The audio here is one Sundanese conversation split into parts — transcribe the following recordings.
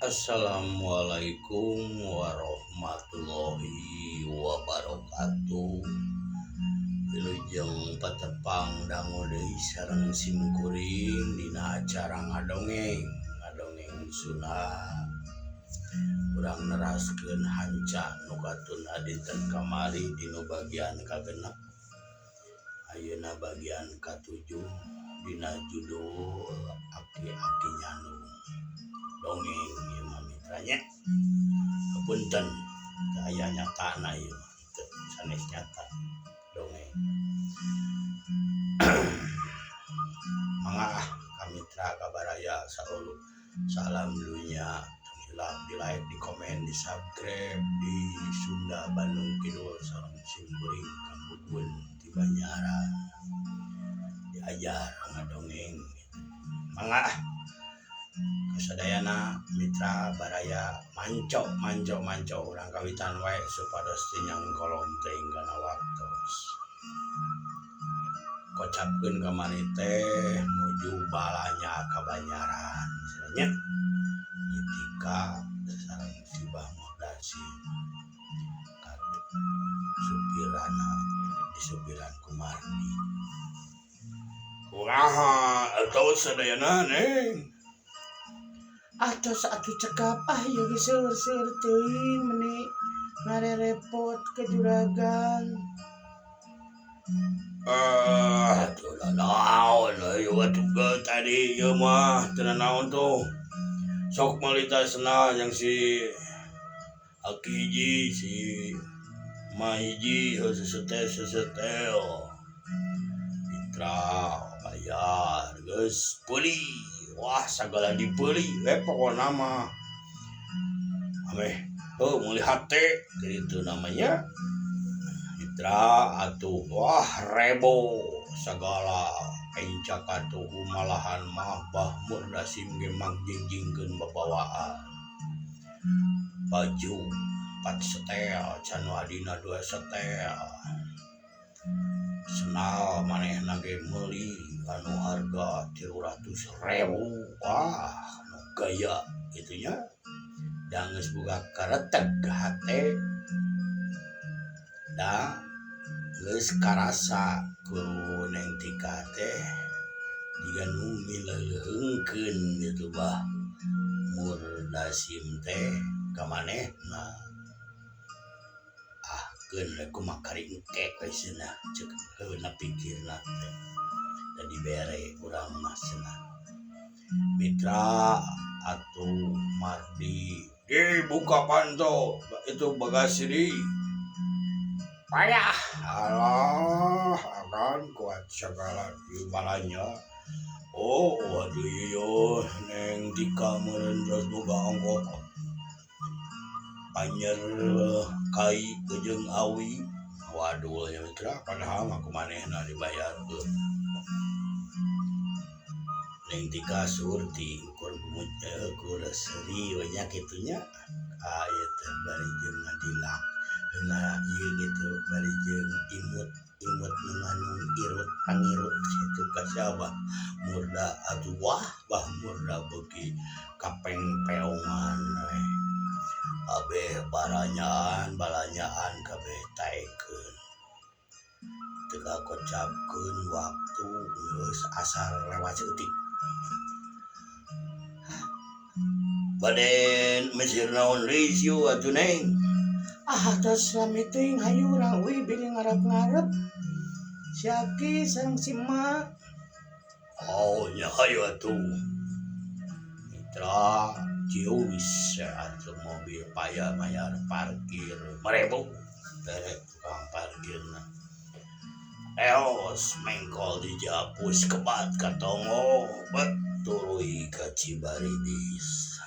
Assalamualaikum warahmatullahi wabarakatuh. Wilujeng patepang dangu deui sareng simkuring dina acara ngadongeng sunah. Urang neraskeun hanca nu katun aditen kamari dina bagian kagenep. Ayeuna bagian katujuh dina judul Aki-aki Nyandung. Dongeng ieu mah mitranya. Punten aya nyatana ieu sanes nyata dongeng. Mangga kamitra kabaraya saulu salam dunya di like, di komen, di subscribe di Sunda Bandung Kidul sareng simkuring Kambukun di Banyaran diajar ngadongeng. Mangga kasadayana mitra baraya manco urang kawitan wae supados tinyang kolom teuing kana waktos. Kocapkeun kamari teh nuju balanya ka Banyaran nya Itika sareng si Bah Murdasim supirana disupiran ku Mardi. Kumaha atuh sadayana Neng? Atos atuh cekap ieu ge seueur-seueur teuing meuni ngarerepot ke juragan. Atuh naon ieu atuh tadi ieu mah teu naon tuh. Sok malitasna yang si Aki hiji si Ma hiji sesetel mitra bayar geus peuli. Wah sagala dipeuli pokona mah ameh meuli hate kitu namanya mitra atuh wah rebo sagala encak atuh malahan mah Bah Murdasim ge mangjingjingkeun babawaan baju 4 setel can adina 2 setel senal manehna ge meuli anu harga 300.000. Wah nu gaya gitunya da geus boga kareteg hate da geus karasa ku Neng Tika teh jiga nu mileuleungkeun gitu Bah Murdasim teh ka manehna. Keun we kumaha kari engke we cenah ceuk heuna pikirna teh da dibere urang mah cenah. Mitra atuh Mardi buka panto itu bagasi di payah alah akan kuat segala di balanya. Oh waduh iyo Neng Tika meureun terus boga ongkos Anyer kai jeung awi. Waduh ya mitra padahal mah kumanehna dibayar tuh. Neng Tika surti ukur ukur seri we nya kitunya. Ieu teh bari jeung ngadilak heula ieu gitu bari jeung imut nu irut pangirut kitu ka siapa Murda atuh wah Bah Murda beuki kapengpeongan we. Abeh balanyaan kabeh taekeun teu kocapkeun waktu geus asar lewat seutik. Bade mesir naon deui siu atuh Neng? Tos lami teuing hayu urang euy bili ngarep-ngarep si Aki sareng si Ma. Oh nya hayu atuh. Mitra cius atuh mobil paya mayar parkir 1000 derek tukang parkirna. Eos mengkol di Japus kebat katongo bet tuluy ka Cibaridis.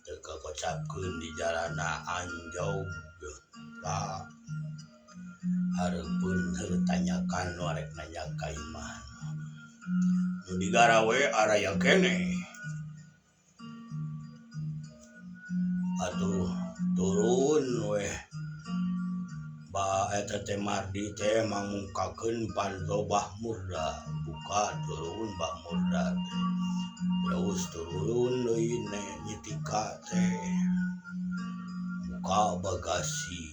Teu kakocapkeun di jalanna anjog lah. Hareupeun heuh tanyakan nu arek nanya ka imah. Nu digara we araya keneh. Atuh turun weh Ba eta teh Mardi teh mangungkakeun panto Bah Murda buka turun Bah Murda teh terus turun deui nyetika teh buka bagasi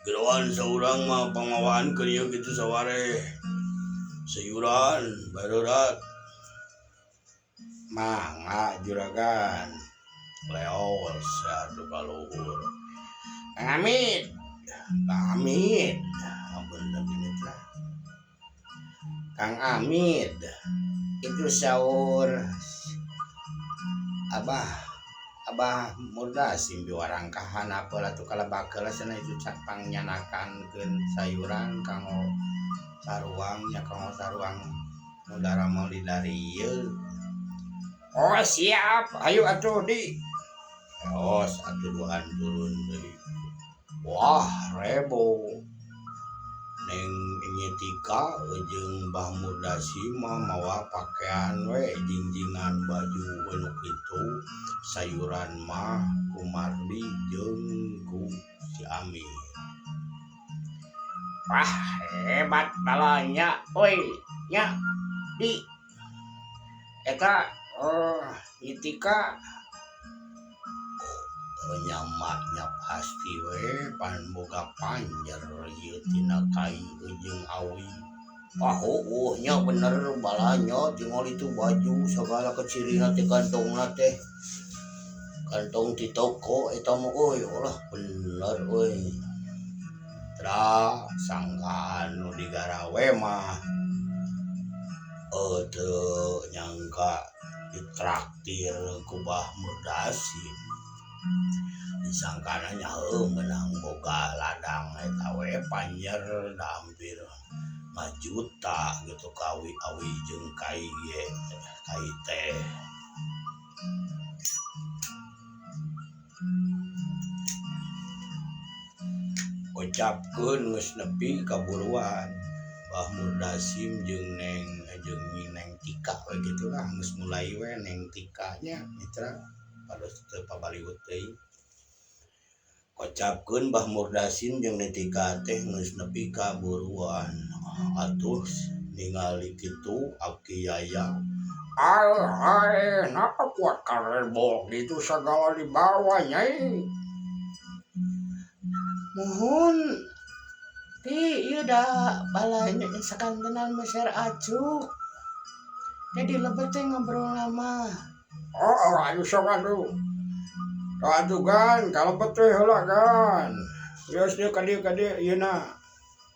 gerawan saurang mah pangawaan keur ieu kitu saware sayuran barudak mangga juragan leos atuh kaluhur Kang Amit ampun tapi mitra Kang Amit itu sahur Abah Murda simbi warangkahan apalah tuh kalabakeula cenah itu capang nyanakankeun sayuran kanggo saruang nya kanggo saruang mudara mau dari ieu. Oh siap, ayo atuh di. Os atuh duaan turun deui. Wah rebo. Neng nyetika jeung Bah Murda mah mawa pakaian we jinjingan baju anu kitu sayuran mah ku Mardi jeung ku si Ami. Wah hebat balanya oi nya di eta nyetika nyamanya pasti we pan boga panjer ieu tina kai jeung awi nya bener balanya tinggal itu baju segala kecirina teh kantongna teh kantong di toko eta mah euy ulah bener euy tra sangkaan nu digarawe mah teu nyangka ditraktir ku Bah Murda disangkana nyaho menang boga ladang eta we panjer da hampir 5 juta gitu kawi awi jeung kai teh ucapkeun geus nepi ka buruan Bah Murda jeung Neng Tika we gitu lah geus mulai we Neng Tika nya mitra pados teu pabaliut teuing kocapkeun Bah Murda jeung Neng Tika teh geus nepi ka buruan atuh ningali kitu Aki Yaya napa kuat karebol gitu segala dibawa nyai mohon ti ieu da balanya sakantenan meser acuk jadi lebet teh ngobrol lama ayo sok atuh kan kalau betul heula kan geus dieu ka dieu ieu na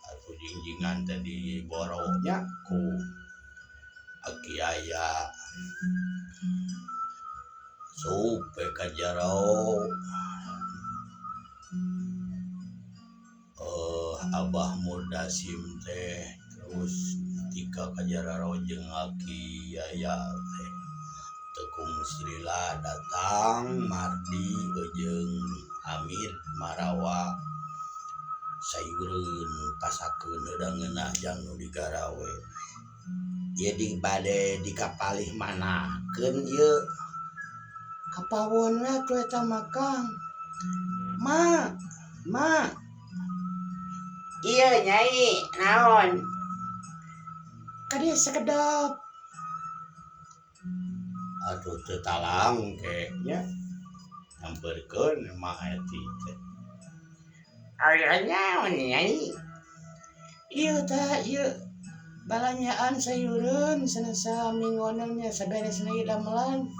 atuh jinjingan tadi boroknya ku Aki Yaya supe ka jero Abah Murda teh terus tika ka jero jeung Aki Yaya teh Tekung Srila datang Mardi jeung Amit marawa sayureun tasakeun hedangeunna jang nu digarawe ieu di bade dikapalih manakeun ieu kapawon we atuh eta mah Kang ma iya nyai naon kadieu sakedap atuh teu talang ke nya nyamperkeun mak eti teh aya naon nyai ieu balanyaan sayureun sanasa mingonnya saberesna ieu damelan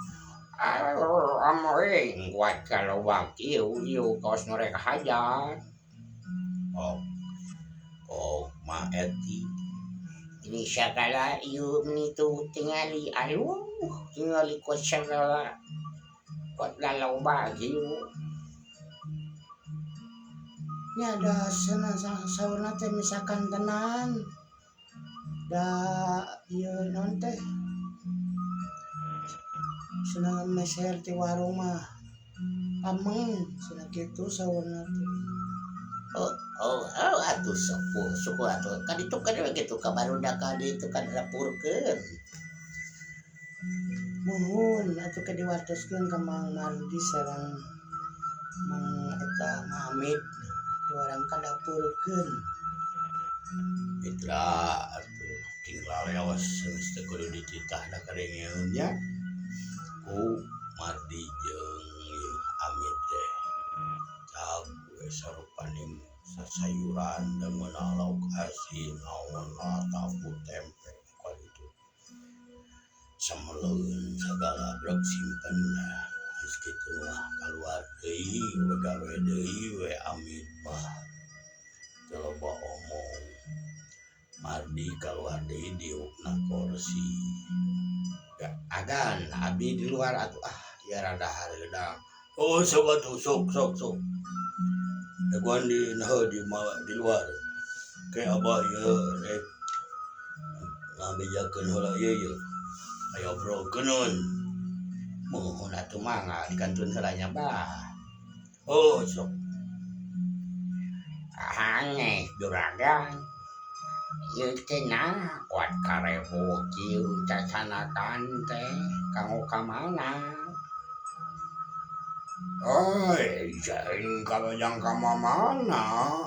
amoy kuat kalau wakiu ieu kaos norek hajar mak eti ini segala ieu menitu tingali tingali kuat segala kuat lalau bagiu nya da sanasa saurna teh misalkan tenan da ieu naon teh senang meser ti warung mah pameng cenah kitu saurna teh atuh suku atuh kaditu kan gitu kabarudak kaditu kan lapurkeun muhun atuh ke diwartoskeun ka Mang Mardi sareng Mang eta Mang Amit orang kadapurkeun. Mitra atuh tinggal leos geus teu kudu dititahna kadengeunnya ku Mardi jeung ieu Amit teh cag we sarupaning sasayuran dan meunang lauk asin naon tahu tempe kudu itu sameleun sagala brok simpen geus kitu mah kaluar deui we gawe deui we Amit mah teu loba omong. Mardi keluar deui diukna kursi. Ya, agan abdi di luar atuh ya rada hareudang. Oh sok atuh sok. Daguan di di luar. Kayak abah ya rek ngabejakeun heula ieu. Aya obrolkeun. Mohon atuh mangga dikantun heula nya bah. Oh sok. Hange juragan. Ieu teh nah kuat karebu kieu cacanakan teh kanggo ka mana? Oi, jaring kalojang ka mana?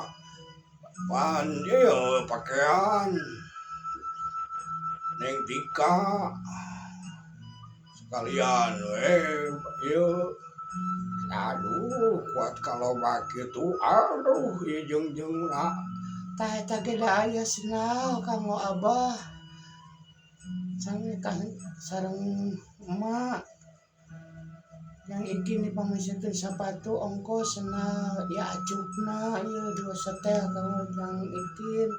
Pan ieu pakaian. Neng Tika. Sekalian we ieu. Aduh, kuat kalau kitu. Aduh, ieu jeung lah. Tah eta ge da aya senau kanggo abah. Sareng emak. Yang iki dipamesekeun sapatu ongkos senau ya acukna ieu 2 setel kanggo yang ikin.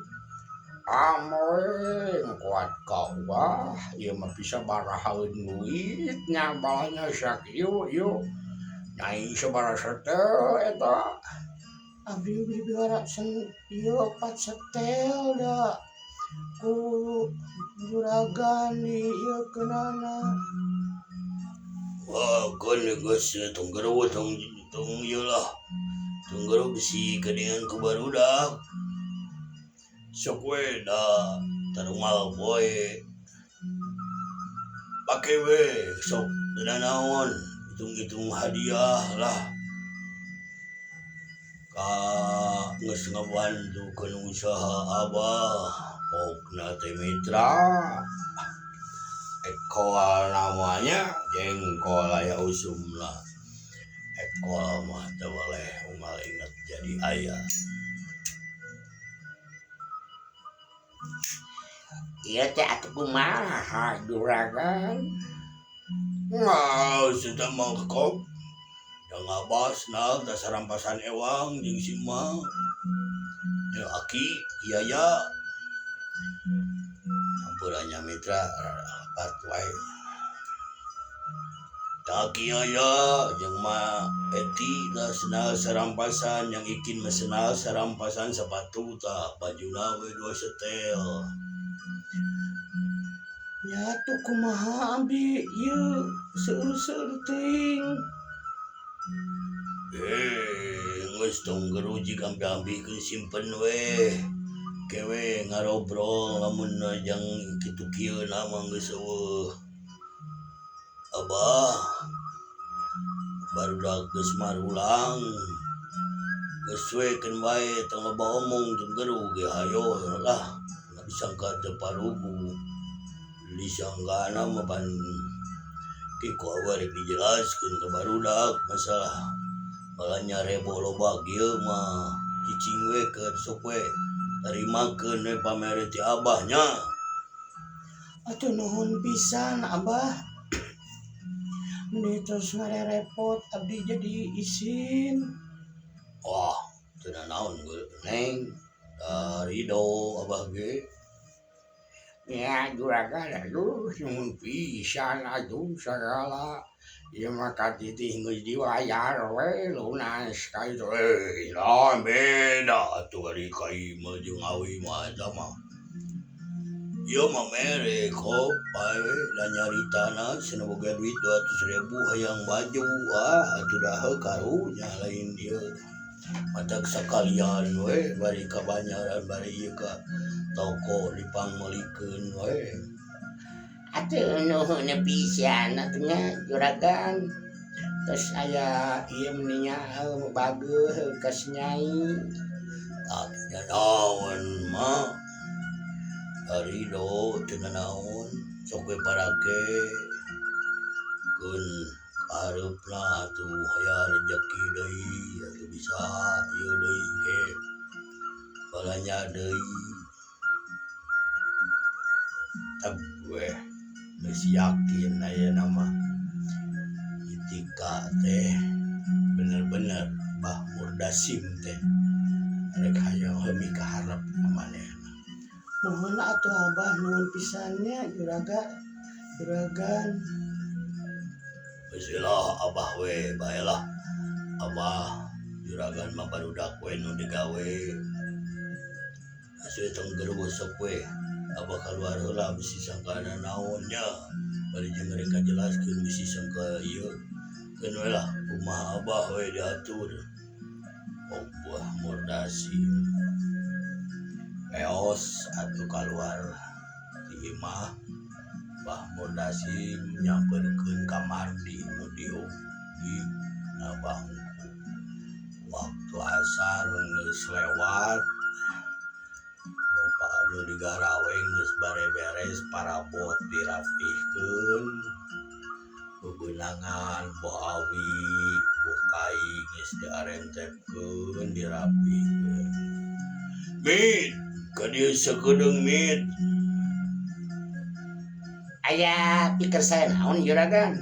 Amoy kuat kau bah, ieu mah bisa barahaeun duit nya balanya sakieu ieu. Nyai sabaraha setel eta? Abdi biara ieu 4 setel da ku juragan di ieu keunana. Wah, kan geus tunggeru tung ieu lah. Tunggeru bisi kadengan ku barudak. Sok we da tarumal boy. Pake we sok teu naon, hitung-hitung hadiah lah. Ka geus ngabantukeun usaha abah. Pokna teh mitra. Ekol namanya jengkol aya usumna. Ekol mah teu boleh umal inget jadi aya. Ieu teh atuh kumaha juragan? Ngau sudah mau kop. Yang ngabasna da sarampasan ewang jeung Sima. Ya Aki, Yaya. Ampurannya mitra rapat wae. Taki Yaya jeung Ma Eti da senal sarampasan yang ikin mesenal sarampasan sepatu ta bajuna we 2 setel. Ya tuh kumaha abdi ieu seueur-seueur teuing. Geus tunggeru jika ambi-ambikeun simpen we. Kewe ngarobrol lamun jang kitu kieu na mah geus eueuh. Abah barudak geus marulang. Geus wekeun bae teu loba omong tunggeru ge hayo lah. Disangka teu parugu. Disanggana mah pan kiku awal dijelaskeun ka barudak masalah balanya rebo loba kieu mah cicing we keur sok we tarimakeun we pamere ti abahnya. Atuh nuhun pisan abah. Meni terus ngarerepot abdi jadi isin. Wah, teu naon Neng. Ridho abah ge. Ya juragan aduh nuhun pisan atuh sagala. Ieu mah katitih geus diwayar we lunas ka itu. Lain beda atuh ari kai mah jeung awi mah eta mah. Ieu mah mere kop bae we da nyaritana cenah boga duit 200.000 hayang baju atuh dah karunya lain ieu. Matak sakalian we bari ka banyaran bari ieu ka toko dipangmelikeun we. Atuh nuhun pisan atuh nya juragan. Terus aya ieu meninya bageuh ka Nyai. Akhirnya naon mah dari do dengan naon sok we parake kun harupna atuh aya rezeki deui atuh bisa ieu deui ge balanya deui tak gue geus yakin ayeuna mah itika teh bener-bener Mbah Murdasim teh rek hayang hemi kaharep manehna. Nuhun atuh Abah nuhun pisannya juragan. Besilah Abah we baelah Abah juragan mah barudak we nu digawe asup tenggeru sok we Abah keluar heula bisi sangkana naonnya bari jeung mereka jelaskeun bisi sangka ieu keun we lah kumaha Abah we diatur Mbah Murdasim eos atuh keluar ti imah Mbah Murdasim nyamperkeun ka Mardi nu diuk di bangku waktu asar geus lewat lupa nu digarawe geus bare-beres parabot dirapihkeun bebeunangan boh awi boh kai geus diarentepkeun dirapihkeun mit ka dieu sakedeung mit Aya pikir saya naon juragan.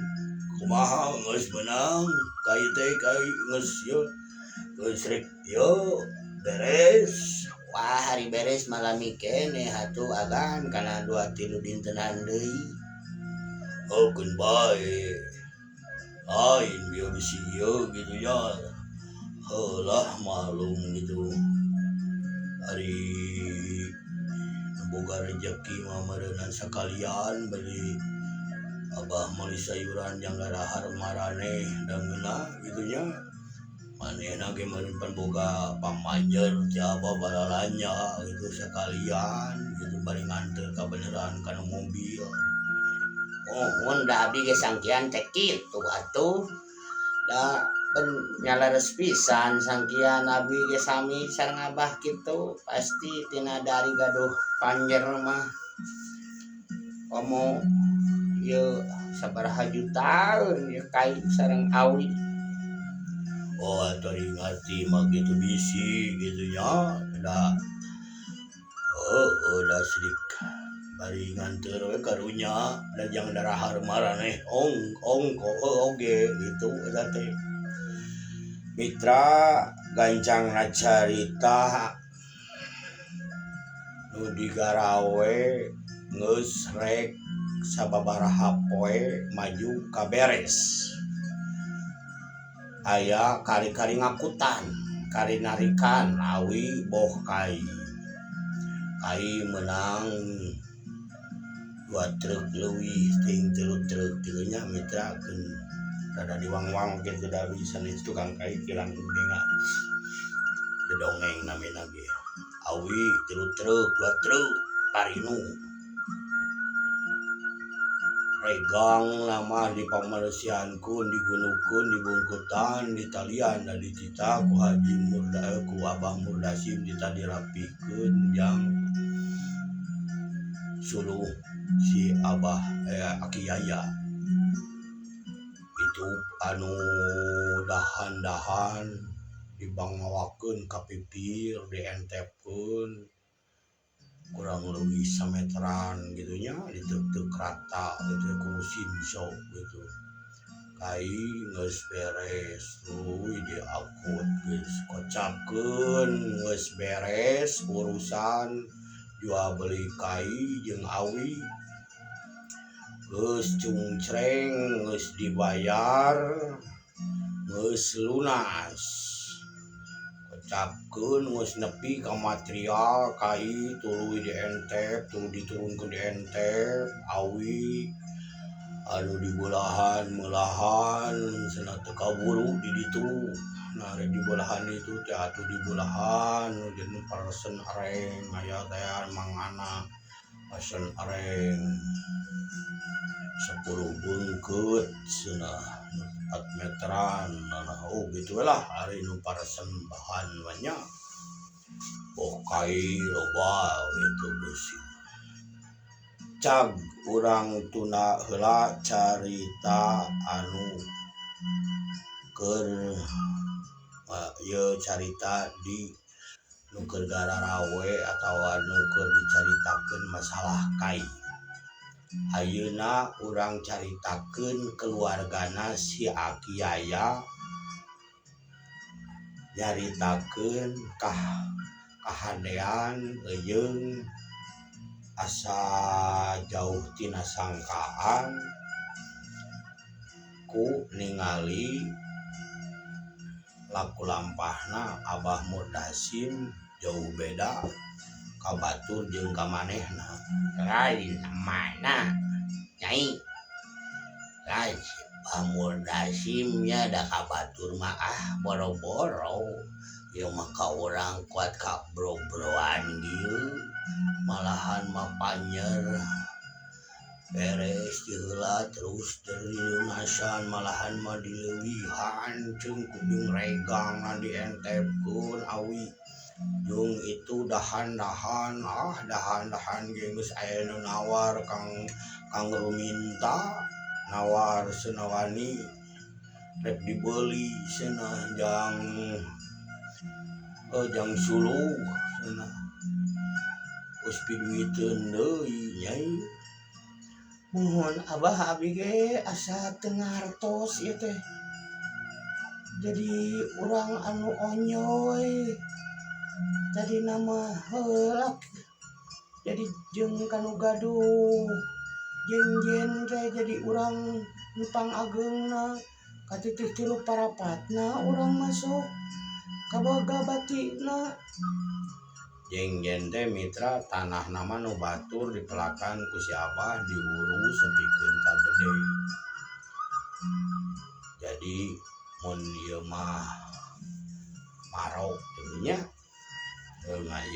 kumaha geus menang kai teh kai geus yeu geus rek yeu beres. Wah hari beres malam kene hatu agan kana 2-3 dintenan deui. Oh kun bae lain dia bisi ieu gitu ya heulah malum gitu hari boga rezeki mah meureunnan sakalian beli Abah meuli sayuran yang garahar maraneh dangeuna gitu nya manehna ge meureun pan boga pamanjer ti Abah balalanya gitu sekalian gitu bari nganter ka beneran kana mobil. Mun da abdi ge sangkian teh kitu atuh. Da nyalares pisan sangkian abdi ge sami sareng Abah kitu pasti tina dari gaduh panjer mah. Komo ieu sabaraha jutaeun ieu kai sareng awi. Oh tadi ngerti mah gitu bisi gitu nya da da sidik bari nganter we karunya da jang darahar maraneh ong oge gitu eta teh mitra gancang carita nu digarawe geus rek sababaraha poe maju ka beres aya kari-kari ngakutan kari narikan awi boh kai menang 2 truk leuwih ting 3 truk kitu nya mitra keun rada diwang-wang kitu da bisa nih tukang kai kilang denga dedongeng namina ge awi 3 truk 2 truk parinu regang nama di pamaresiankeun digunukeun dibungkutan ditalian da ditita ku Haji ku Abah Murdasim dita dirapihkeun jang suluh si Abah Aki Yaya itu anu dahan-dahan dibangawakeun ka pipir dientepkeun kurang lebih 1 meteran gitunya ditek-tek rata gitu ku sinsok gitu kai geus beres tuluy diakut geus kocapkeun geus beres urusan jual beli kai jeung awi geus cungcreng geus dibayar geus lunas kocapkeun geus nepi ka material kai tuluy dientep tuluy diturunkeun dientep awi anu dibelahan melahan cenah teu kaburu di ditu nah di belahan itu teh atuh di belahan jeung paresen areng aya teh mangana pasen areng 10 bungkut cenah 4 meteran nah gitu lah ari nu paresen bahan banyak Bokai loba itu Gusti. Cag urang tuna heula carita anu keur ieu carita di nu keur gararawe atawa nu keur dicaritakeun masalah kai. Ayeuna urang caritakeun keluargana si Aki Yaya nyaritakeun kahadean eyeung asa jauh tina sangkaan ku ningali laku lampahna Abah Murdasim jauh beda ka batur jeung ka manehna. Lain mana nyai lain Abah Murdasim nya da ka batur mah boro-boro ieu mah ka urang kuat ka bro-broan dieu malahan mah panjer beres heula terus terlunasan malahan mah dileuwihan jeung kudung regang dientepkeun awi jeung itu dahan-dahan ge geus aya nu nawar Kang Ruminta nawar senawani rek dibeli cenah jang suluh cenah geus piduiteun deui nyai. Mohon Abah abi ge asa teu ngartos ieu teh. Jadi urang anu onyoy. Jadi nama heula. Jadi jeung kanu gaduh. Jen teh jadi urang numpang ageungna katitih tilu parapatna urang masuk kabaga batina. Jeng-jeng teh mitra tanah nama nu batur dipelakan ku si Abah diurus sepikeun ka gede. Jadi mun ieu mah marok nya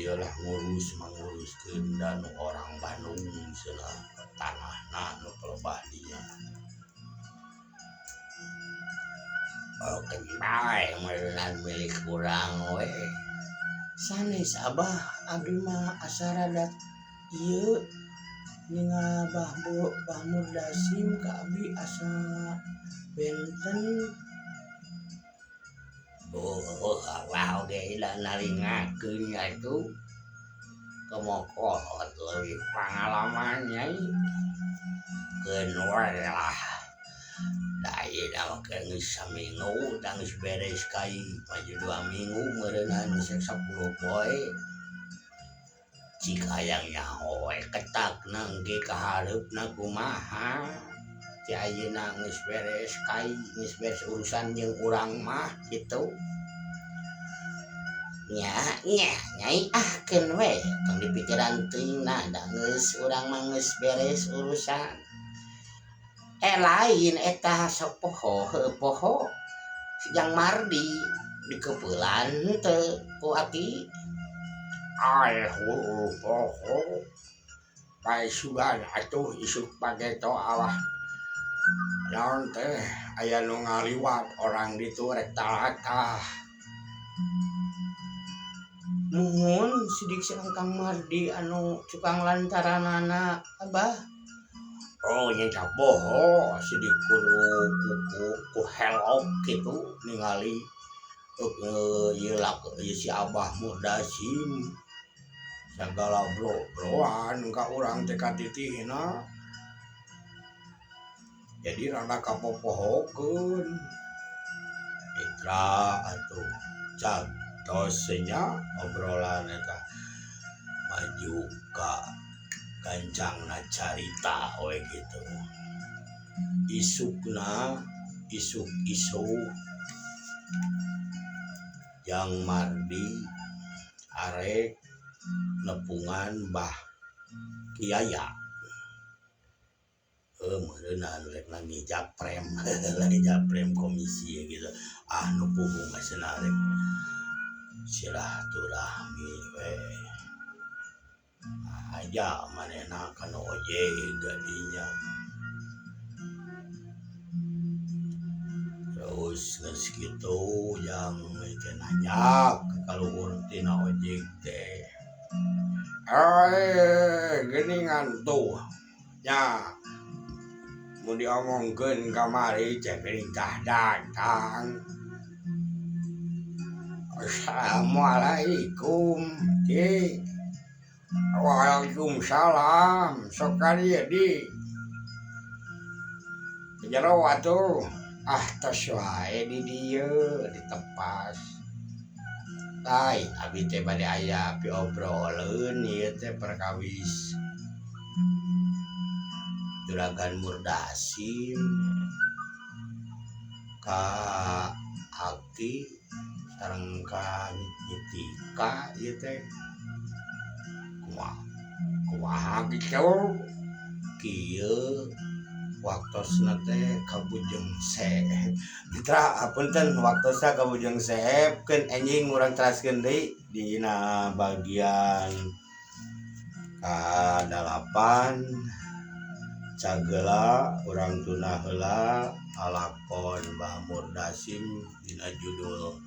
ieu lah nguruskeun dan orang Bandung cenah tanahna nu pelebah dinya. Kenal meureunna milik urang we. Sanes Abah abdi mah asa rada ieu ningal Bah Murdasim ka abdi asa benten. Allah oge da naringakeun atuh kemokohot leuwih pangalaman nyai keun we lah. Da ieu da geus saminggu da geus beres kai maju 2 minggu meureunna geus 10 poe cik hayang nyaho we ketakna engke ka hareupna kumaha. Ti ayeuna geus beres kai geus beres urusan jeung urang mah kitu. Nya nyai keun we tong dipikiran teuingna da geus urang mah geus beres urusan. Lain eta sapoho poho Jang Mardi dikeupelan teu ku Aki. Poho bae sugan atuh isuk pageto Allah. Naon teh aya nu ngaliwat orang ditu rek talatah. Nuhun sidik sareng Kang Mardi anu cukang lantaranana Abah. Nya poho sidik kudu ku helok kitu ningali ieu si Abah Murdasim sagala bro-broan ka urang teh katitihna. Jadi rada kapopohokeun mitra atuh cantos nya obrolan eta maju ka gancangna carita we gitu. Isuk-isuk Jang Mardi arek nepungan Bah Kiaya. Meureunna rek lagi japrem lagi japrem komisi gitu. Nu puguh masena rek silaturahmi we. Aja manehna kana ojeg gadinya. terus geus kitu yang teh nanya kaluhur tina ojek teh geningan tuh nya mau diomongkeun kamari cek ringkah datang. Assalamualaikum Ki. Waalaikumsalam sok kadieu di jero atuh tos wae di dieu ditepas. Lain abi teh bade aya piobroleun ieu teh perkawis Juragan Murdasim ka Aki sareng ka Nyitika ieu teh kumaha kitu kieu waktosna teh kabujeng sehep Mitra apunten waktosna kabujeng sehep keun enjing urang teraskeun deui dina bagian ka-8 cageula urang tuna heula alakon Mbah Murdasim dina judul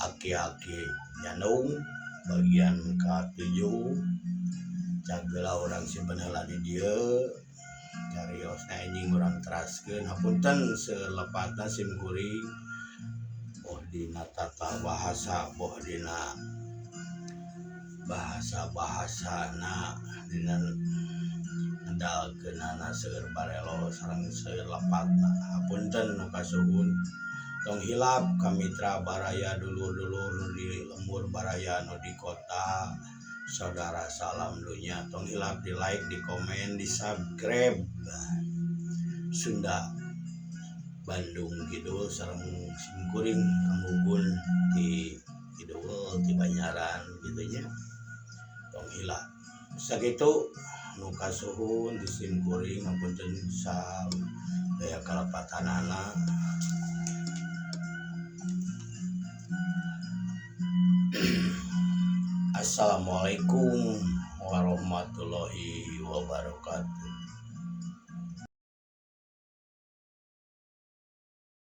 Aki-aki Nyanung bagian ka-7 cageula urang simpen heula di dieu cariosna enjing urang teraskeun hapunten selepatna sim kuring boh dina tata bahasa boh dina bahasa-bahasana dina ngandalkeunana seueur barelo sareng seueur lepatna hapunten nu kasuhun tong hilap ka mitra baraya dulur-dulur nu di lembur baraya nu di kota saudara salam dunya tong hilap di like di komen di subscribe Sunda Bandung Kidul sareng simkuring Kanggugun di Kidul di Banyaran gitu nya tong hilap sakitu nu kasuhun di simkuring apunten sam daya kalepatanana. Assalamualaikum warahmatullahi wabarakatuh.